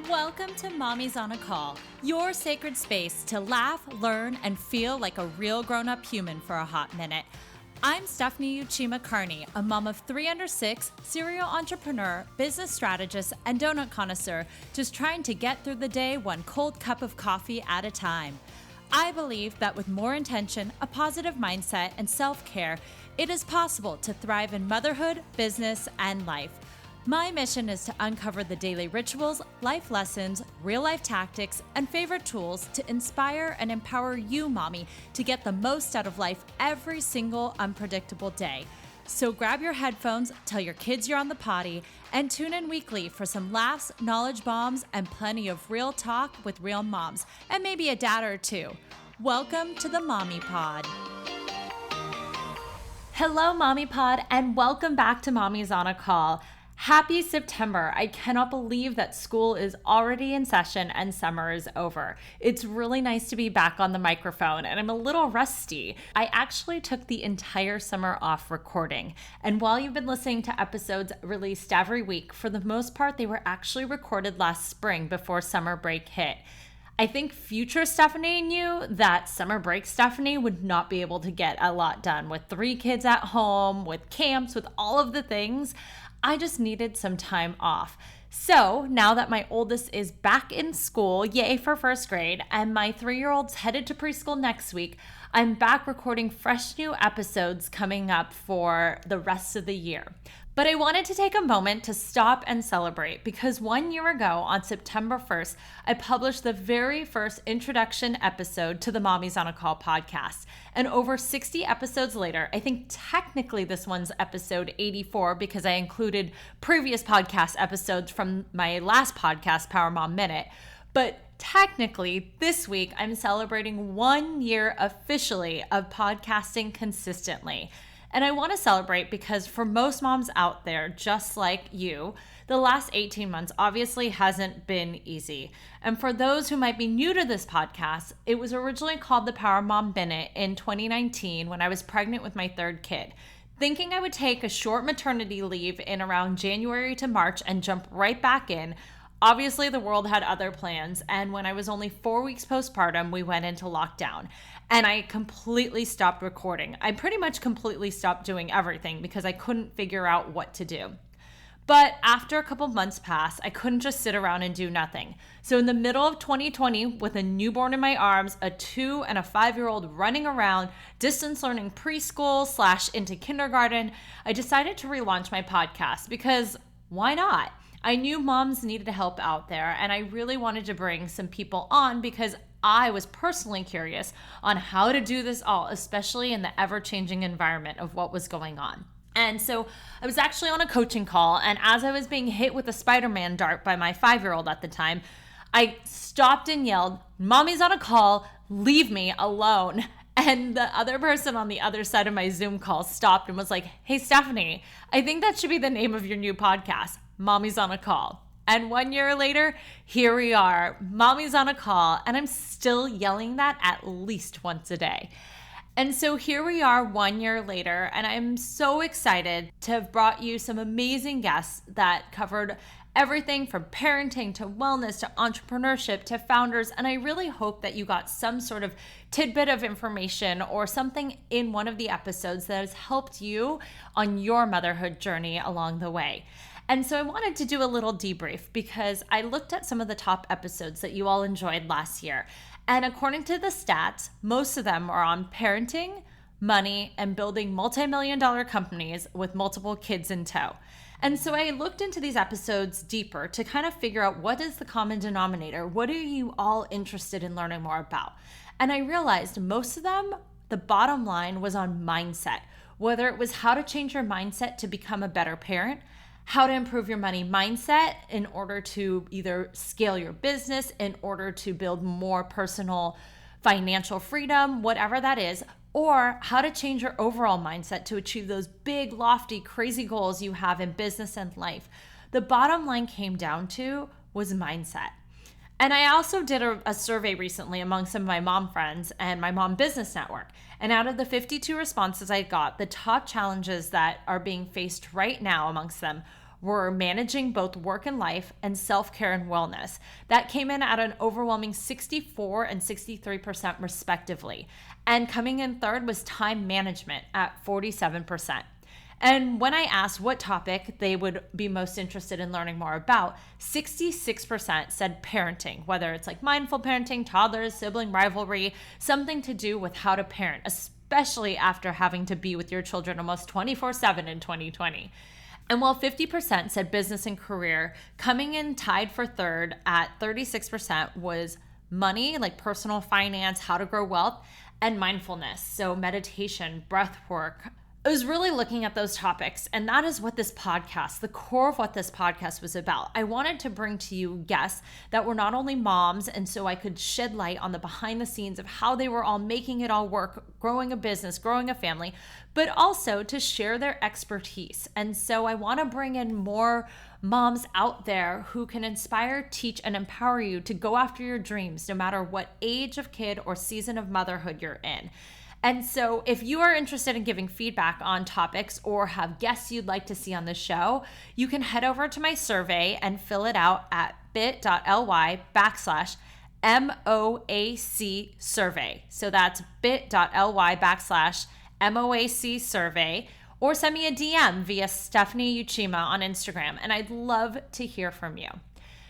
Welcome to Mommy's on a Call, your sacred space to laugh, learn, and feel like a real grown-up human for a hot minute. I'm Stephanie Uchima Carney, a mom of 3 under 6, serial entrepreneur, business strategist, and donut connoisseur, just trying to get through the day one cold cup of coffee at a time. I believe that with more intention, a positive mindset, and self-care, it is possible to thrive in motherhood, business, and life. My mission is to uncover the daily rituals, life lessons, real-life tactics, and favorite tools to inspire and empower you, mommy, to get the most out of life every single unpredictable day. So grab your headphones, tell your kids you're on the potty, and tune in weekly for some laughs, knowledge bombs, and plenty of real talk with real moms, and maybe a dad or two. Welcome to the Mommy Pod. Hello, Mommy Pod, and welcome back to Mommy's on a Call. Happy September. I cannot believe that school is already in session and summer is over. It's really nice to be back on the microphone, and I'm a little rusty. I actually took the entire summer off recording, and while you've been listening to episodes released every week, for the most part, they were actually recorded last spring before summer break hit. I think future Stephanie knew that summer break Stephanie would not be able to get a lot done with 3 kids at home, with camps, with all of the things. I just needed some time off. So now that my oldest is back in school, yay for first grade, and my 3-year-old's headed to preschool next week, I'm back recording fresh new episodes coming up for the rest of the year. But I wanted to take a moment to stop and celebrate because 1 year ago on September 1st, I published the very first introduction episode to the Mommy's on a Call podcast. And over 60 episodes later, I think technically this one's episode 84 because I included previous podcast episodes from my last podcast, Power Mom Minute. But technically, this week, I'm celebrating 1 year officially of podcasting consistently. And I want to celebrate because for most moms out there, just like you, the last 18 months obviously hasn't been easy. And for those who might be new to this podcast, it was originally called the Power Mom Minute in 2019 when I was pregnant with my 3rd kid. Thinking I would take a short maternity leave in around January to March and jump right back in. Obviously, the world had other plans, and when I was only 4 weeks postpartum, we went into lockdown, and I completely stopped recording. I pretty much completely stopped doing everything because I couldn't figure out what to do. But after a couple months passed, I couldn't just sit around and do nothing. So in the middle of 2020, with a newborn in my arms, a 2 and a 5-year-old running around, distance learning preschool / into kindergarten, I decided to relaunch my podcast because why not? I knew moms needed help out there, and I really wanted to bring some people on because I was personally curious on how to do this all, especially in the ever-changing environment of what was going on. And so I was actually on a coaching call, and as I was being hit with a Spider-Man dart by my 5-year-old at the time, I stopped and yelled, "Mommy's on a call, leave me alone." And the other person on the other side of my Zoom call stopped and was like, "Hey, Stephanie, I think that should be the name of your new podcast, Mommy's on a Call." And 1 year later, here we are, Mommy's on a Call, and I'm still yelling that at least once a day. And so here we are 1 year later, and I'm so excited to have brought you some amazing guests that covered everything from parenting to wellness to entrepreneurship to founders. And I really hope that you got some sort of tidbit of information or something in one of the episodes that has helped you on your motherhood journey along the way. And so I wanted to do a little debrief because I looked at some of the top episodes that you all enjoyed last year. And according to the stats, most of them are on parenting, money, and building multi-million-dollar companies with multiple kids in tow. And so I looked into these episodes deeper to kind of figure out what is the common denominator? What are you all interested in learning more about? And I realized most of them, the bottom line was on mindset, whether it was how to change your mindset to become a better parent, how to improve your money mindset in order to either scale your business, in order to build more personal financial freedom, whatever that is, or how to change your overall mindset to achieve those big, lofty, crazy goals you have in business and life. The bottom line came down to was mindset. And I also did a survey recently among some of my mom friends and my mom business network. And out of the 52 responses I got, the top challenges that are being faced right now amongst them were managing both work and life and self-care and wellness. That came in at an overwhelming 64 and 63% respectively. And coming in third was time management at 47%. And when I asked what topic they would be most interested in learning more about, 66% said parenting, whether it's like mindful parenting, toddlers, sibling rivalry, something to do with how to parent, especially after having to be with your children almost 24/7 in 2020. And while 50% said business and career, coming in tied for third at 36% was money, like personal finance, how to grow wealth, and mindfulness, so meditation, breath work. I was really looking at those topics, and that is what this podcast, the core of what this podcast was about. I wanted to bring to you guests that were not only moms, and so I could shed light on the behind the scenes of how they were all making it all work, growing a business, growing a family, but also to share their expertise. And so I want to bring in more moms out there who can inspire, teach, and empower you to go after your dreams, no matter what age of kid or season of motherhood you're in. And so if you are interested in giving feedback on topics or have guests you'd like to see on the show, you can head over to my survey and fill it out at bit.ly/MOAC survey. So that's bit.ly/MOAC survey, or send me a DM via Stephanie Uchima on Instagram, and I'd love to hear from you.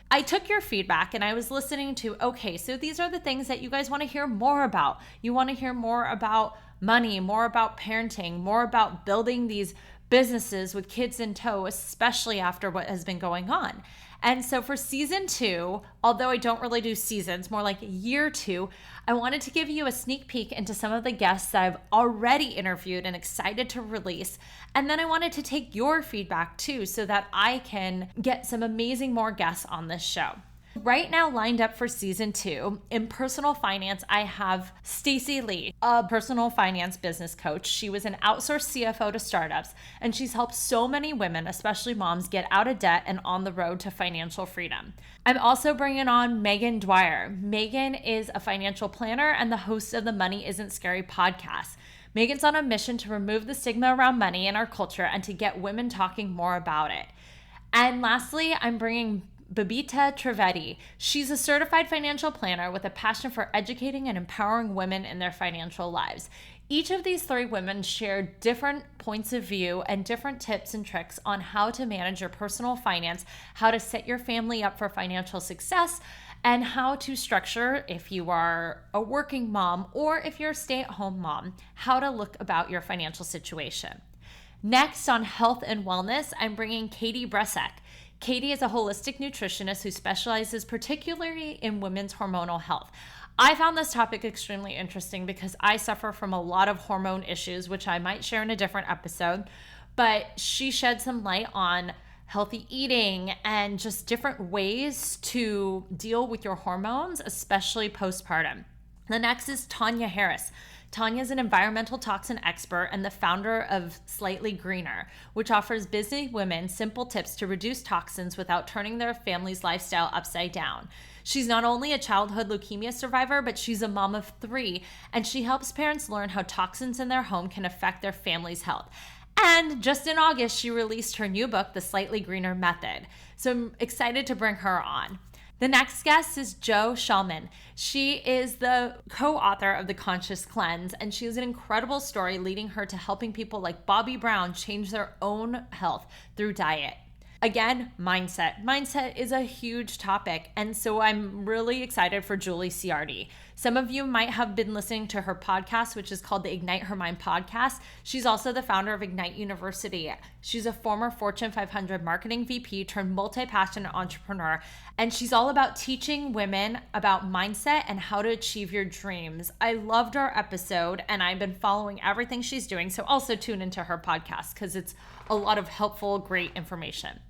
I took your feedback and I was listening to, okay, so these are the things that you guys want to hear more about. You want to hear more about money, more about parenting, more about building these businesses with kids in tow, especially after what has been going on. And so for season 2, although I don't really do seasons, more like year 2, I wanted to give you a sneak peek into some of the guests that I've already interviewed and excited to release. And then I wanted to take your feedback too, so that I can get some amazing more guests on this show. Right now, lined up for season 2, in personal finance, I have Stacey Lee, a personal finance business coach. She was an outsourced CFO to startups, and she's helped so many women, especially moms, get out of debt and on the road to financial freedom. I'm also bringing on Megan Dwyer. Megan is a financial planner and the host of the Money Isn't Scary podcast. Megan's on a mission to remove the stigma around money in our culture and to get women talking more about it. And lastly, I'm bringing Babita Trivedi. She's a certified financial planner with a passion for educating and empowering women in their financial lives. Each of these 3 women share different points of view and different tips and tricks on how to manage your personal finance, how to set your family up for financial success, and how to structure, if you are a working mom or if you're a stay-at-home mom, how to look about your financial situation. Next, on health and wellness, I'm bringing Katie Bresek. Katie is a holistic nutritionist who specializes particularly in women's hormonal health. I found this topic extremely interesting because I suffer from a lot of hormone issues, which I might share in a different episode, but she shed some light on healthy eating and just different ways to deal with your hormones, especially postpartum. The next is Tanya Harris. Tanya is an environmental toxin expert and the founder of Slightly Greener, which offers busy women simple tips to reduce toxins without turning their family's lifestyle upside down. She's not only a childhood leukemia survivor, but she's a mom of 3, and she helps parents learn how toxins in their home can affect their family's health. And just in August, she released her new book, The Slightly Greener Method. So I'm excited to bring her on. The next guest is Jo Shulman. She is the co-author of The Conscious Cleanse, and she has an incredible story leading her to helping people like Bobby Brown change their own health through diet. Again, mindset. Mindset is a huge topic, and so I'm really excited for Julie Ciardi. Some of you might have been listening to her podcast, which is called the Ignite Her Mind podcast. She's also the founder of Ignite University. She's a former Fortune 500 marketing VP turned multi-passionate entrepreneur, and she's all about teaching women about mindset and how to achieve your dreams. I loved our episode, and I've been following everything she's doing, so also tune into her podcast because it's a lot of helpful, great information.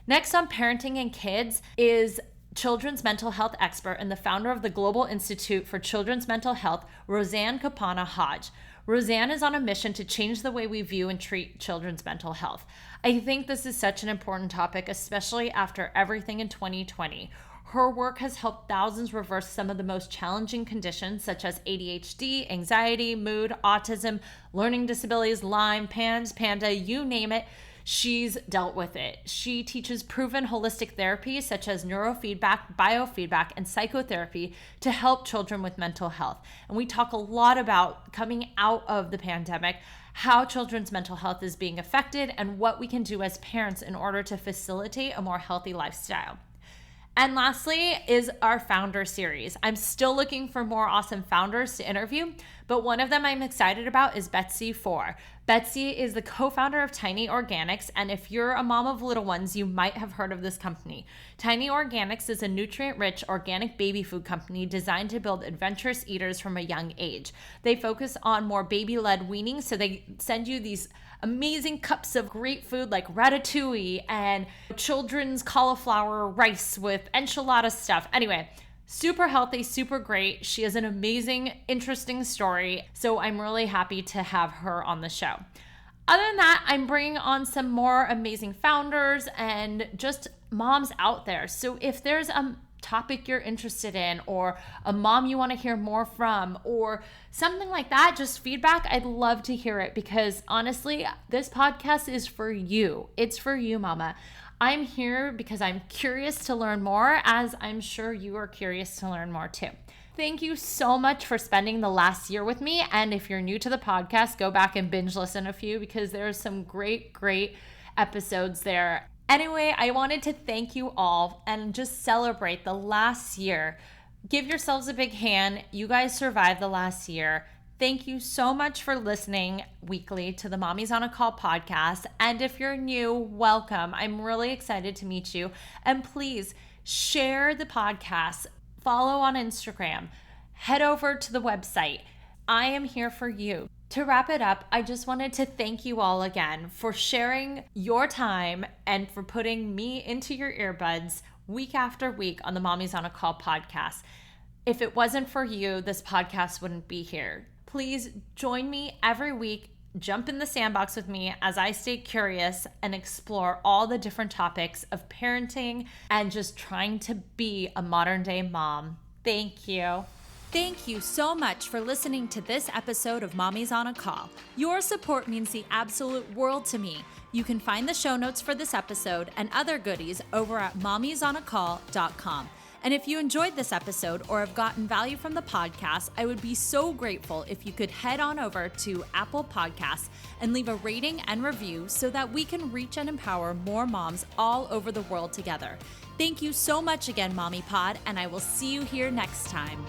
Next on parenting and kids is children's mental health expert and the founder of the Global Institute for Children's Mental Health, Roseanne Kapana Hodge. Roseanne is on a mission to change the way we view and treat children's mental health. I think this is such an important topic, especially after everything in 2020. Her work has helped thousands reverse some of the most challenging conditions such as ADHD, anxiety, mood, autism, learning disabilities, Lyme, PANS, PANDA, you name it. she's dealt with it. She teaches proven holistic therapy such as neurofeedback, biofeedback, and psychotherapy to help children with mental health. And we talk a lot about coming out of the pandemic, how children's mental health is being affected, and what we can do as parents in order to facilitate a more healthy lifestyle. And lastly is our founder series. I'm still looking for more awesome founders to interview, but one of them I'm excited about is Betsy Four. Betsy is the co-founder of Tiny Organics, and if you're a mom of little ones, you might have heard of this company. Tiny Organics is a nutrient-rich organic baby food company designed to build adventurous eaters from a young age. They focus on more baby-led weaning, so they send you these amazing cups of great food like ratatouille and children's cauliflower rice with enchilada stuff. Anyway, super healthy, super great. She has an amazing, interesting story. So I'm really happy to have her on the show. Other than that, I'm bringing on some more amazing founders and just moms out there. So if there's a topic you're interested in, or a mom you want to hear more from, or something like that, just feedback, I'd love to hear it, because honestly, this podcast is for you. It's for you, mama. I'm here because I'm curious to learn more, as I'm sure you are curious to learn more too. Thank you so much for spending the last year with me. And if you're new to the podcast, go back and binge listen a few, because there's some great episodes there. Anyway, I wanted to thank you all and just celebrate the last year. Give yourselves a big hand. You guys survived the last year. Thank you so much for listening weekly to the Mommies on a Call podcast. And if you're new, welcome. I'm really excited to meet you. And please share the podcast. Follow on Instagram. Head over to the website. I am here for you. To wrap it up, I just wanted to thank you all again for sharing your time and for putting me into your earbuds week after week on the Mommies on a Call podcast. If it wasn't for you, this podcast wouldn't be here. Please join me every week. Jump in the sandbox with me as I stay curious and explore all the different topics of parenting and just trying to be a modern day mom. Thank you. Thank you so much for listening to this episode of Mommies on a Call. Your support means the absolute world to me. You can find the show notes for this episode and other goodies over at mommiesonacall.com. And if you enjoyed this episode or have gotten value from the podcast, I would be so grateful if you could head on over to Apple Podcasts and leave a rating and review so that we can reach and empower more moms all over the world together. Thank you so much again, Mommy Pod, and I will see you here next time.